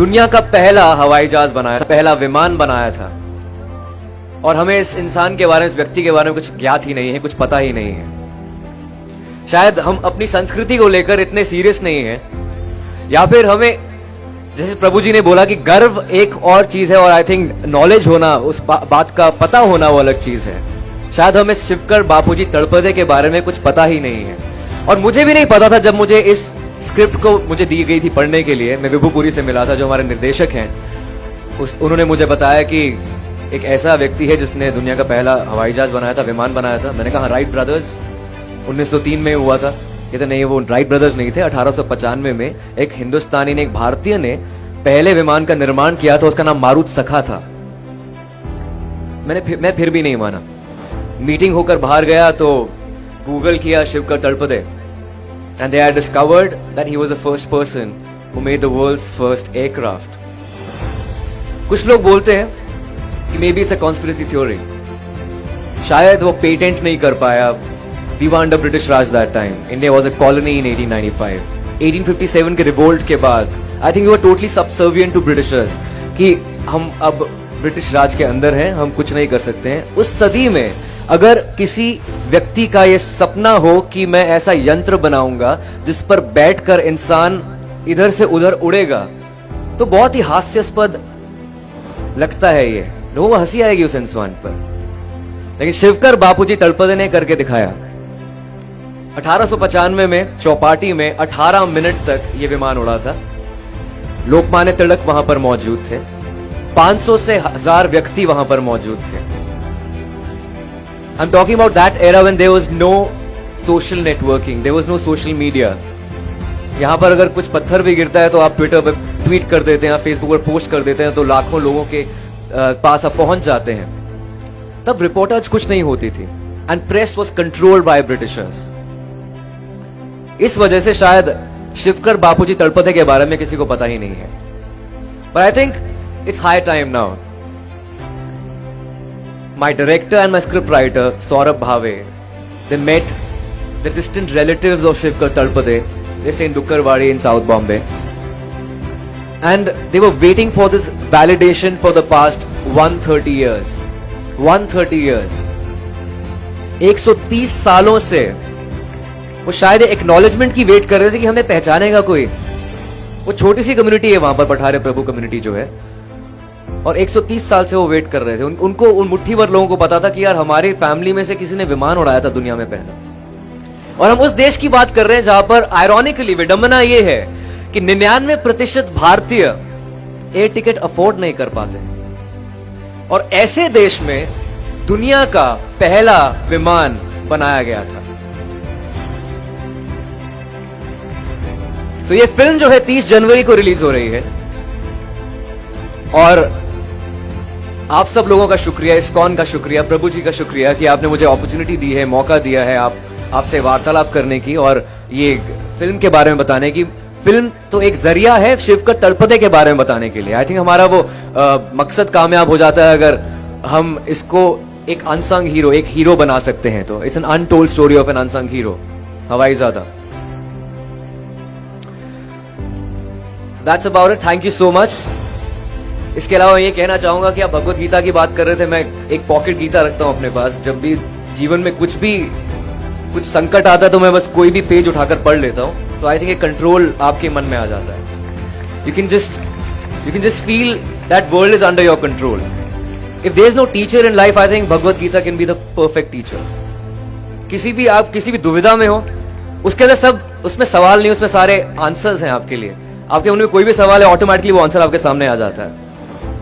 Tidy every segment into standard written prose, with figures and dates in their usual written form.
दुनिया का पहला हवाई जहाज बनाया था, पहला विमान बनाया था। और हमें इस इंसान के बारे में, इस व्यक्ति के बारे में कुछ ज्ञात ही नहीं है, कुछ पता ही नहीं है। शायद हम अपनी संस्कृति को लेकर इतने सीरियस नहीं है, या फिर हमें, जैसे प्रभु जी ने बोला कि गर्व एक और चीज है और आई थिंक नॉलेज होना, उस बात का पता होना वो अलग चीज है। शायद हमें शिवकर बापूजी तड़पदे के बारे में कुछ पता ही नहीं है। और मुझे भी नहीं पता था जब मुझे इस स्क्रिप्ट को मुझे दी गई थी पढ़ने के लिए। मैं विभुपुरी से मिला था जो हमारे निर्देशक हैं। उन्होंने मुझे बताया कि एक ऐसा व्यक्ति है जिसने दुनिया का पहला हवाई जहाज बनाया था, विमान बनाया था। मैंने कहा राइट ब्रदर्स, 1903 में हुआ था। कहते नहीं, वो राइट ब्रदर्स नहीं थे। 1895 में एक हिंदुस्तानी ने, एक भारतीय ने पहले विमान का निर्माण किया था। उसका नाम मारुत सखा था। मैं फिर भी नहीं माना। मीटिंग होकर बाहर गया तो गूगल किया Shivkar तड़पदे, and they had discovered that he was the first person who made the world's first aircraft. कुछ लोग बोलते हैं कि maybe it's a conspiracy theory. शायद वो पेटेंट नहीं कर पाया। We were under British Raj that time. India was a colony in 1895. 1857 के रिवोल्ट के बाद I think we were totally subservient to Britishers कि हम अब ब्रिटिश राज के अंदर हैं, हम कुछ नहीं कर सकते हैं। उस सदी में अगर किसी व्यक्ति का ये सपना हो कि मैं ऐसा यंत्र बनाऊंगा जिस पर बैठकर इंसान इधर से उधर उड़ेगा, तो बहुत ही हास्यास्पद लगता है। ये लोगों को हंसी आएगी उस इंसान पर, लेकिन शिवकर बापूजी तड़पदे ने करके दिखाया। 1895 में चौपाटी में 18 मिनट तक ये विमान उड़ा था। लोकमान्य तिलक वहां पर मौजूद थे। 500 से 1000 व्यक्ति वहां पर मौजूद थे। I'm talking about that era when there was no social networking, there was no social media. यहां पर अगर कुछ पत्थर भी गिरता है तो आप ट्विटर पर ट्वीट कर देते हैं, फेसबुक पर पोस्ट कर देते हैं, तो लाखों लोगों के पास आप पहुंच जाते हैं। तब रिपोर्टर्स कुछ नहीं होती थी and press was controlled by Britishers. इस वजह से शायद शिवकर बापूजी तड़पदे के बारे में किसी को पता ही नहीं है। But I think it's high time now. My director and my script writer, Saurabh Bhave, they met the distant relatives of Shivkar Talpade. They stay in Dukkarwadi in South Bombay. And they were waiting for this validation for the past 130 years. 130 years. 130 सालों से वो शायद acknowledgement की wait कर रहे थे कि हमें पहचानेगा कोई। वो छोटी सी कम्युनिटी है वहां पर, पठारे प्रभु कम्युनिटी जो है, और 130 साल से वो वेट कर रहे थे। उनको, उन मुट्ठी भर लोगों को पता था कि यार हमारी फैमिली में से किसी ने विमान उड़ाया था दुनिया में पहला। और हम उस देश की बात कर रहे हैं जहां पर आयरॉनिकली विडंबना ये है कि 99% भारतीय एयर टिकट अफोर्ड नहीं कर पाते, और ऐसे देश में दुनिया का पहला विमान बनाया गया था। तो ये फिल्म जो है 30 जनवरी को रिलीज हो रही है, और आप सब लोगों का शुक्रिया, इस्कॉन का शुक्रिया, प्रभु जी का शुक्रिया कि आपने मुझे अपॉर्चुनिटी दी है, मौका दिया है आपसे वार्तालाप करने की और ये फिल्म के बारे में बताने की। फिल्म तो एक जरिया है शिवकर तड़पदे के बारे में बताने के लिए। आई थिंक हमारा वो मकसद कामयाब हो जाता है अगर हम इसको एक अनसंग हीरो, एक हीरो बना सकते हैं। तो it's an untold story of an unsung hero, Hawaizaada. That's about it. Thank you so much. इसके अलावा ये कहना चाहूंगा कि आप भगवत गीता की बात कर रहे थे। मैं एक पॉकेट गीता रखता हूं अपने पास। जब भी जीवन में कुछ संकट आता है तो मैं बस कोई भी पेज उठाकर पढ़ लेता हूं। तो आई थिंक एक कंट्रोल आपके मन में आ जाता है। You can just feel that world is under your control. If there is no teacher in life, I think Bhagavad Gita can be the perfect teacher. आप किसी भी दुविधा में हो, उसके अंदर सब, उसमें सवाल नहीं, उसमें सारे आंसर्स हैं आपके लिए। आपके मन में कोई भी सवाल है, ऑटोमेटिकली वो आंसर आपके सामने आ जाता है।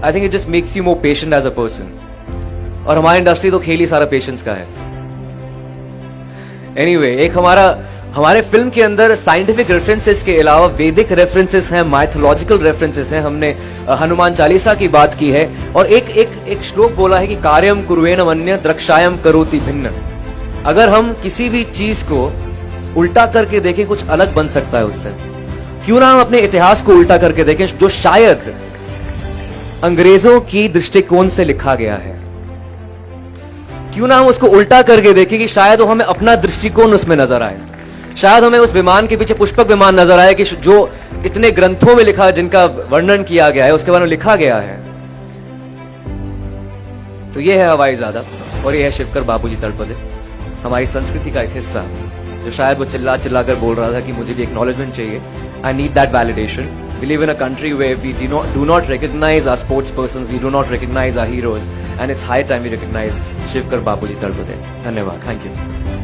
I think it just makes you more patient as a person. और हमारी इंडस्ट्री तो खेल ही सारा पेशेंस का है। Anyway, एक हमारे फिल्म के अंदर साइंटिफिक रेफरेंसेस के अलावा वैदिक रेफरेंसेस हैं, माइथोलॉजिकल रेफरेंसेस हैं। हमने हनुमान चालीसा की बात की है और एक श्लोक बोला है कि कार्यम कुर्वेण वन्य द्रक्षायम करोति भिन्न। अगर हम किसी भी चीज को उल्टा करके देखें, कुछ अलग बन सकता है उससे। क्यों ना हम अपने इतिहास को उल्टा करके देखें, जो शायद अंग्रेजों की दृष्टिकोण से लिखा गया है। क्यों ना हम उसको उल्टा करके देखें कि शायद वो हमें अपना दृष्टिकोण उसमें नजर आए। शायद हमें उस विमान के पीछे पुष्पक विमान नजर आए कि जो इतने ग्रंथों में लिखा, जिनका वर्णन किया गया है, उसके बारे में लिखा गया है। तो ये है हवाई ज़ादा और ये है शिवकर बाबूजी तड़पदे, हमारी संस्कृति का एक हिस्सा, जो शायद वो चिल्ला चिल्ला कर बोल रहा था कि मुझे भी एक्नॉलेजमेंट चाहिए, I need that validation. We live in a country where we do not recognize our sports persons, we do not recognize our heroes, and it's high time we recognize Shivkar Babuji Talpade. धन्यवाद, thank you.